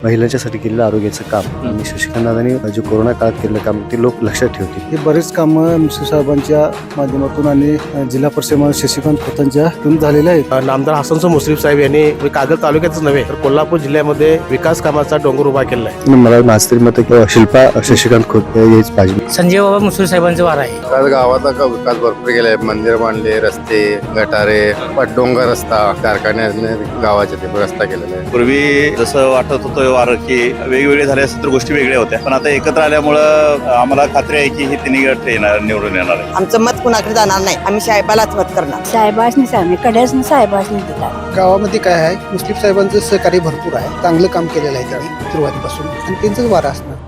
महिलांच्यासाठी केलेलं आरोग्याचं काम आणि शशिकांतदादांनी जे कोरोना काळात केलेलं काम ते लोक लक्षात ठेवतील. हे बरेच कामं मुश्रीफ साहेबांच्या माध्यमातून आणि जिल्हा परिषद शशिकांत खोतांच्या झालेले आहेत. नामदार हसन मुश्रीफ साहेब यांनी कागद तालुक्यातच नव्हे तर कोल्हापूर जिल्ह्यामध्ये विकास कामाचा डोंगर उभा केला आहे. मला माझं तरी मत शिल्पा शशिकांत खोत हेच पाहिजे. संजय बाबा मुश्रीफ साहेबांचं वार आहे. गावाचा विकास भरपूर केलाय. मंदिर बांधले, रस्ते, गटारे, डोंगर रस्ता, कारखान्याने गावाचे ते रस्ता केलेला आहे. पूर्वी जसं वाटत होतं वार की वेगवेगळे झाले असतील तर गोष्टी वेगळ्या होत्या, पण आता एकत्र आल्यामुळं आम्हाला खात्री आहे की हे तिन्ही गट निवडून येणार आहे. आमचं मत कुणाकडे जाणार नाही, आम्ही साहेबालाच मत करणार. साहेबांनी कड्याच साहेबांनी दिला. गावामध्ये काय आहे, मुश्रीफ साहेबांचं सहकार्य भरपूर आहे. चांगलं काम केलेलं आहे त्यांनी सुरुवातीपासून आणि त्यांचंच वार असणार.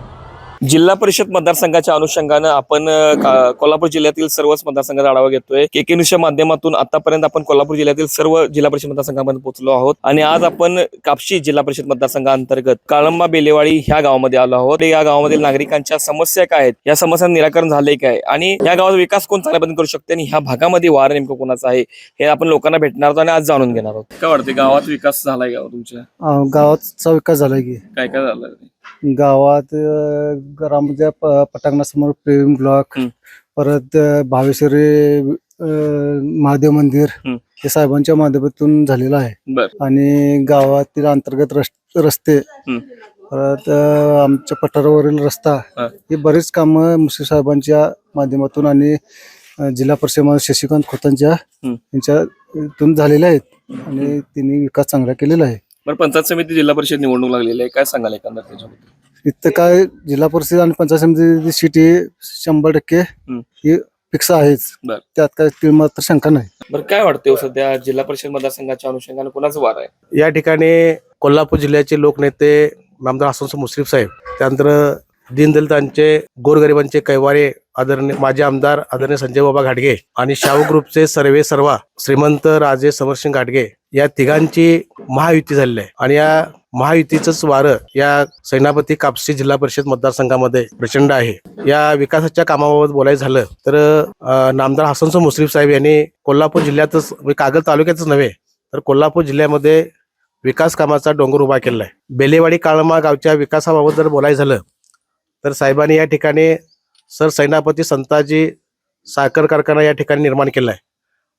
जिल्हा परिषद मतदारसंघाच्या अनुषंगानं आपण कोल्हापूर जिल्ह्यातील सर्वच मतदारसंघाचा आढावा घेतोय. KK न्यूजच्या माध्यमातून आतापर्यंत आपण कोल्हापूर जिल्ह्यातील सर्व जिल्हा परिषद मतदारसंघामध्ये पोहोचलो आहोत आणि आज आपण कापशी जिल्हा परिषद मतदारसंघाअंतर्गत काळंबा बेलेवाडी ह्या गावामध्ये आलो आहोत. या गावामधील नागरिकांच्या समस्या काय आहेत, या समस्यांचं निराकरण झालंय काय आणि या गावाचा विकास कोण चांगल्या पद्धतीने करू शकते आणि ह्या भागामध्ये वार नेमकं कोणाचं आहे हे आपण लोकांना भेटणार आहोत आणि आज जाणून घेणार आहोत. काय वाटते, गावात विकास झालाय का तुमच्या? गावाचा विकास झालाय की काय काय झालं गावात? घरामध्ये पटांगणासमोर प्रेम ब्लॉक, परत भावेश्वरी महादेव मंदिर हे साहेबांच्या माध्यमातून झालेलं आहे. आणि गावातील अंतर्गत रस्ते, परत आमच्या पठारावरील रस्ता, हे बरेच कामं मुश्रीफ साहेबांच्या माध्यमातून आणि जिल्हा परिषद शशिकांत खोतांच्या यांच्यातून झालेले आहेत आणि त्यांनी विकास चांगला केलेला आहे. बरं, पंचायत समिती जिल्हा परिषद निवडणूक लागलेली आहे, काय सांगाल एकंदर त्याच्याबद्दल? इथं काय जिल्हा परिषद आणि पंचायत समिती सीट ही 100% ही फिक्स आहेच. त्यात काय मात्र शंका नाही. बरं, काय वाटतं सध्या जिल्हा परिषद मतदारसंघाच्या अनुषंगाने कोणाचं वार आहे? या ठिकाणी कोल्हापूर जिल्ह्याचे लोकनेते नामदार हसन मुश्रीफ साहेब, त्यानंतर दीनदलितांचे, गोरगरिबांचे कैवारे आदरणीय माजी आमदार आदरणीय संजय बाबा घाटगे आणि शाहू ग्रुपचे सर्वा श्रीमंत राजे समरसिंग घाटगे या तिघांची महायुती झालेली आहे. आणि या महायुतीचंच वारं या सेनापती कापसी जिल्हा परिषद मतदारसंघामध्ये प्रचंड आहे. या विकासाच्या कामाबाबत बोलायचं झालं तर नामदार हसन मुश्रीफ साहेब यांनी कोल्हापूर जिल्ह्यातच कागद तालुक्यातच नव्हे तर कोल्हापूर जिल्ह्यामध्ये विकास कामाचा डोंगर उभा केला आहे. बेलेवाडी काळमा गावच्या विकासाबाबत जर बोलायचं झालं तर साहेबांनी या ठिकाणी सर सेनापती संताजी साखर कारखाना या ठिकाणी निर्माण केला आहे.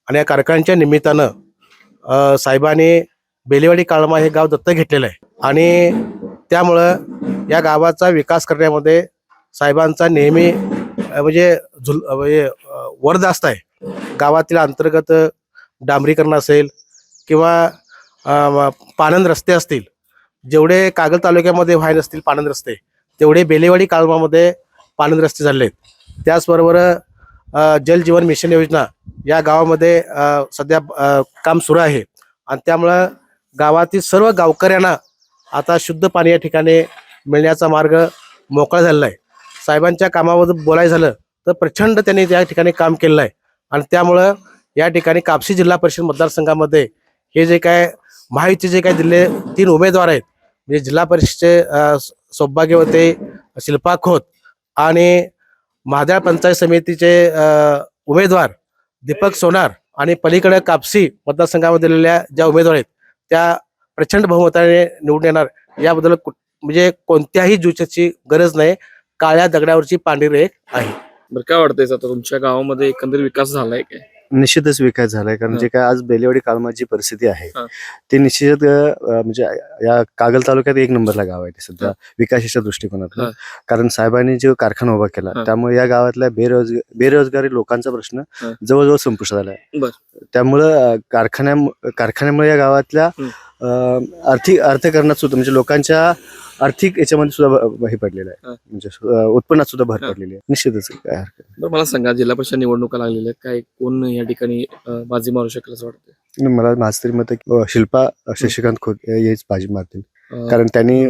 आणि या कारखान्याच्या निमित्तानं साहेबांनी बेलेवाडी काळमा हे गाव दत्तक घेतलेलं आहे आणि त्यामुळं या गावाचा विकास करण्यामध्ये साहेबांचा नेहमी म्हणजे वरदास्त आहे. गावातील अंतर्गत डांबरीकरण असेल किंवा पाणंद रस्ते असतील, जेवढे कागद तालुक्यामध्ये व्हायला असतील पाणंद रस्ते, तेवढे बेलेवाडी काळमामध्ये पाणंद रस्ते झाले आहेत. त्याचबरोबर जल जीवन मिशन योजना या गावामध्ये सध्या काम सुरू आहे आणि त्यामुळं गावातील सर्व गावकऱ्यांना आता शुद्ध पाणी या ठिकाणी मिळण्याचा मार्ग मोकळा झालेला आहे. साहेबांच्या कामाबद्दल बोलायचं झालं तर प्रचंड त्यांनी त्या ठिकाणी काम केलेलं आहे आणि त्यामुळं या ठिकाणी कापसी जिल्हा परिषद मतदारसंघामध्ये हे जे काय महायुतीचे जे काय दिले 3 उमेदवार आहेत, म्हणजे जिल्हा परिषदेचे सौभाग्यवती शिल्पा खोत आणि महादेव पंचायत समितीचे उमेदवार दीपक सोनार आणि पलीकडे कापसी मतदारसंघामध्ये दिलेल्या ज्या उमेदवार आहेत त्या प्रचंड बहुमताने निवडून येणार. याबद्दल म्हणजे कोणत्याही जुचाची गरज नाही. काळ्या दगडावरची पांढरी रेख आहे. बरं, काय वाटतंय आता तुमच्या गावामध्ये एकंदर विकास झालाय काय? निश्चितच विकास झालाय, कारण जे काय आज बेलेवाडी काळमाची परिस्थिती आहे ते निश्चित म्हणजे या कागल तालुक्यात 1 नंबरला गाव आहे ते सध्या विकासाच्या दृष्टिकोनातून. कारण साहेबांनी जो कारखाना उभा केला त्यामुळे या गावातल्या बेरोजगारी लोकांचा प्रश्न जवळजवळ संपुष्टात आलाय. त्यामुळं कारखान्यामुळे या गावातल्या अर्थकारणात सुद्धा म्हणजे लोकांच्या आर्थिक याच्यामध्ये सुद्धा हे पडलेलं आहे, म्हणजे उत्पन्नात सुद्धा भर पडलेली आहे. निश्चितच काय हरकत नाही. मला सांगा, जिल्हा परिषद निवडणुका लागलेल्या आहेत, काय कोण या ठिकाणी बाजी मारू शकेल असं वाटतं? मला माझं तरी मत शिल्पा शशिकांत खोत हेच बाजी मारतील. कारण त्यांनी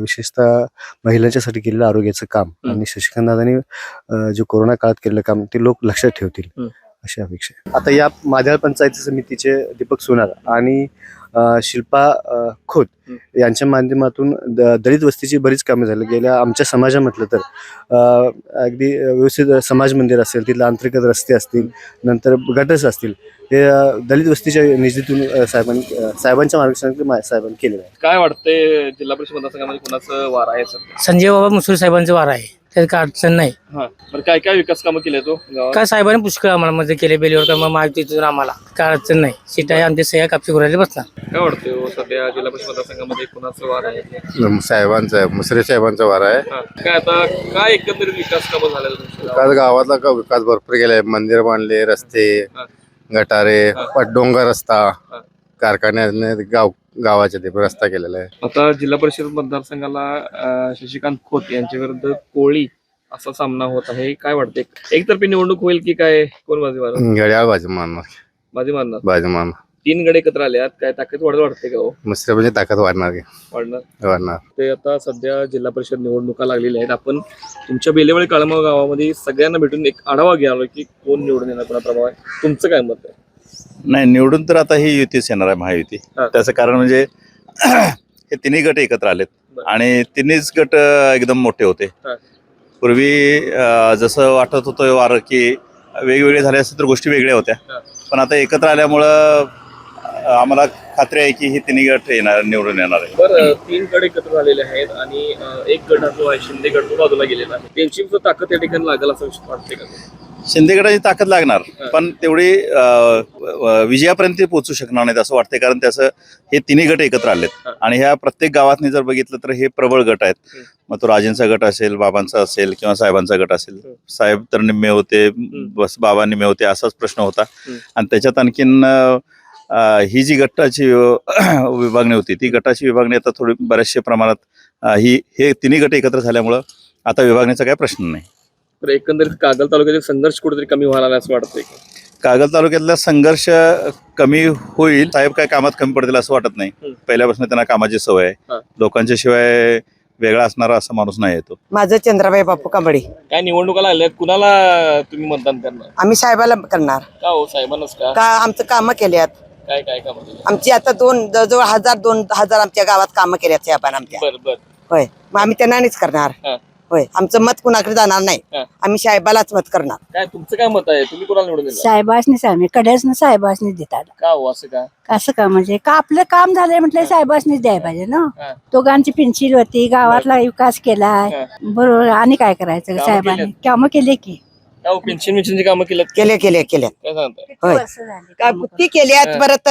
विशेषतः महिलांच्यासाठी केलेलं आरोग्याचं काम आणि शशिकांतदादांनी जे कोरोना काळात केलेलं काम ते लोक लक्षात ठेवतील अशी अपेक्षा आहे. आता या माध्याळ पंचायत समितीचे दीपक सोनार आणि शिल्पा खोत यांच्या माध्यमातून दलित वस्तीची बरीच कामं झाली. गेल्या आमच्या समाजामधलं तर अगदी व्यवस्थित समाज मंदिर असेल, तिथले अंतर्गत रस्ते असतील, नंतर गटर्स असतील, हे दलित वस्तीच्या निधीतून साहेबांच्या मार्गदर्शनाखाली साहेबांनी केलेलं आहे. काय वाटतंय जिल्हा परिषद मतदारसंघामध्ये कोणाचं वार आहे सध्या? संजय बाबा मुसळे साहेबांचे वार आहे, त्यात काय अडचण नाही. हा, बरं काय काय विकास कामं केले तो गावात? काय साहेबांनी पुष्कळ आम्हाला मध्ये केले, बेलीवर काम माहितीतून आम्हाला काय अडचण नाही. सीटा आमच्या सह्या कापशी करायला बसणार. काय वाटतंय हो, सध्या जिल्हा परिषद मतदारसंघामध्ये कोणाचं वार आहे? साहेबांचा मुश्रीफ साहेबांचा वार आहे. हा, काय आता काय एकंदरीत विकास कामं झालेलं तुमच्या गावात? विकास गावातला विकास भरपूर केलाय. मंदिर बांधले, रस्ते, गटारे, डोंगर रस्ता, कारखान्याने गावाच्या ते रस्ता केलेला आहे. आता जिल्हा परिषद मतदारसंघाला शशिकांत खोत यांच्या विरुद्ध कोळी असा सामना होत आहे. काय वाटतंय, एकतर्फी निवडणूक होईल की काय, कोण बाजी मारणार? घड्याळ बाजू मारणार, बाजी मारणार. बाजू मारणार. 3 गड एकत्र आल्यात, काय ताकद वाटते का हो? मुश्रीफांची ताकद वाढणार की वाढणार. ते आता सध्या जिल्हा परिषद निवडणुका लागलेल्या आहेत. आपण तुमच्या बेलेवाडी काळमाव गावामध्ये सगळ्यांना भेटून एक आढावा घ्यावा की कोण निवडून येणार, कोणा प्रभाव आहे, तुमचं काय मत आहे? नाही, निवडून तर आता ही युतीच येणार आहे, महायुती. हा. त्याचं कारण म्हणजे हे तिन्ही गट एकत्र आलेत बरं. आणि तिन्हीच गट एकदम मोठे होते. हा. पूर्वी जसं वाटत होतं वार की वेगवेगळे झाले असते तर गोष्टी वेगळ्या होत्या, हा. पण आता एकत्र आल्यामुळं आम्हाला खात्री आहे की ही तिन्ही गट निवडून येणार आहे. बरं, 3 गड एकत्र झालेले आहेत आणि एक गट जो आहे शिंदे गट तो बाजूला गेलेला आहे. त्यांची सुद्धा ताकद या ठिकाणी लागेल असं वाटते का? शिंदे गटाची ताकद लागणार, हा. पण तेवढी विजयापर्यंत ते पोहोचू शकणार नाहीत असं वाटतंय. कारण त्याचं हे तिन्ही गट एकत्र आलेत हा. आणि ह्या प्रत्येक गावातनी जर बघितलं तर हे प्रबळ गट आहेत. मग तो राजेंचा गट असेल, बाबांचा असेल किंवा साहेबांचा गट असेल. साहेब तर निम्मे होते, बस बाबा निम्मे होते, असाच प्रश्न होता. आणि त्याच्यात आणखीन ही जी गटाची विभागणी होती, ती गटाची विभागणी आता थोडी बऱ्याचशा प्रमाणात हे तिन्ही गट एकत्र झाल्यामुळं आता विभागणीचा काही प्रश्न नाही. तर एकंदरीत कागल तालुक्यातील संघर्ष कुठेतरी कमी व्हायला लागला असं वाटतंय का? कागल तालुक्यातला संघर्ष कमी होईल. साहेब काय कामात कमी पडतील असं वाटत नाही. पहिल्यापासून त्यांना कामाची सवय आहे. हा. लोकांच्या शिवाय वेगळा असणारा असा माणूस नाही येतो. माझं चंद्राबाई बापू कांबळे. काय निवडणुका लागल्यात, कुणाला तुम्ही मतदान करणार? आम्ही साहेबाला करणार का हो, साहेबांनाच का? का आमचं कामं केल्यात. काय काय काम केलं? आमची आता जवळजवळ 1000-2000 आमच्या गावात कामं केल्यात साहेबांना आमच्या. बर बर. होय, मग आम्ही त्यांनाच करणार. हा. होय, आमचं मत कुणाकडे जाणार नाही. हा. आम्ही साहेबालाच मत करणार. काय तुमचं काय मत आहे, तुम्ही कोणाला निवडून देणार? साहेबासनीच आम्ही कड्यासनं साहेबासनीच देतात. का हो असं का? असं का म्हणजे का आपलं काम झालंय म्हटलं साहेबासनीच द्यायला पाहिजे ना. हा. दोघांची पेन्सिल होती, गावातला विकास केलाय. हा. बरोबर, आणि काय करायचं कामं साहेबांनी केल्यात. कामं केले की. का हो, पेन्शनची कामं केल्यात? केल्यात काय सांगताय? होय. वर्ष झाली का कामं ती केल्यात. हा. परत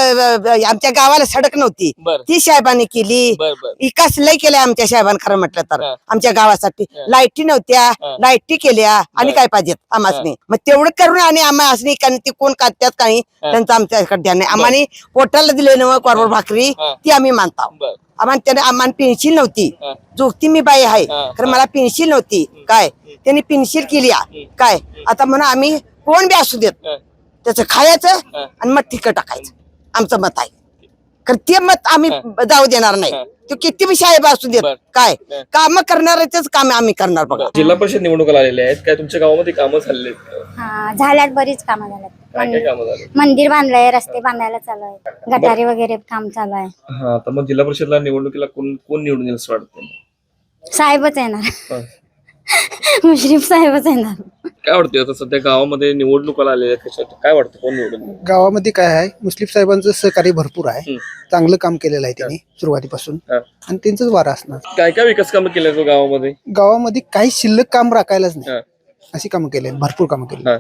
आमच्या गावाला सडक नव्हती, बर ती साहेबांनी केली. बर बर. विकास लय केलाय आमच्या साहेबांनी खरं म्हटलं तर. हा. आमच्या गावासाठी हा. लाईटी नव्हत्या, हा. लाईटी केल्या आणि बर. काय पाहिजेत आम्हासनी. मग तेवढं करून आणि आम्हासनी ते कोण काढतात काही हा. त्यांचं आमच्याकडे ध्यान नाही. आम्हाने पोटाला दिले ना कोरभर भाकरी, हा. ती आम्ही मानतो. बर. आम्हाला पेन्सिल नव्हती. हा. जोगती मी बाई आहे, हा. खरं मला पेन्सिल नव्हती. काय त्यांनी पेन्सिल केली काय. आता म्हणून आम्ही कोण बी असू देत हा. त्याचं खायचं हा. आणि मग ठिकं टाकायचं. आमचं मत आहे. खरं ते मत आम्ही हा. जाऊ देणार नाही. हा. तो किती बी साहेब असू देत बर. काय हा. काम करणारच काम आम्ही करणार बघा. जिल्हा परिषद निवडणुका लागलेल्या आहेत, काय तुमच्या गावामध्ये कामं झालेली आहेत? हा झाल्यात, बरीच कामं काय काय झाल्यात. कामं झाली? मंदिर बांधलंय, रस्ते बांधायला चालू आहे, गटारी वगैरे काम चालू आहे. हा, तर मग जिल्हा परिषदला निवडणुकीला कोण कोण निवडून येईल असं वाटतं? साहेबच येणार, हा. मुश्रीफ साहेबच येणार. काय वाटतं आता सध्या गावामध्ये निवडणुका लागलेल्या आहेत, कशात काय वाटतं कोण निवडून येईल? गावामध्ये काय आहे, मुस्लिम साहेबांचं सहकार्य भरपूर आहे. हम्म. चांगलं काम केलेलं आहे त्यांनी सुरुवातीपासून हा. आणि त्यांचंच वारा असणार. काय काय विकास कामं केले गावामध्ये? गावामध्ये काही शिल्लक काम राखायलाच हा. नाही, अशी कामं केले, भरपूर कामं केली. हा.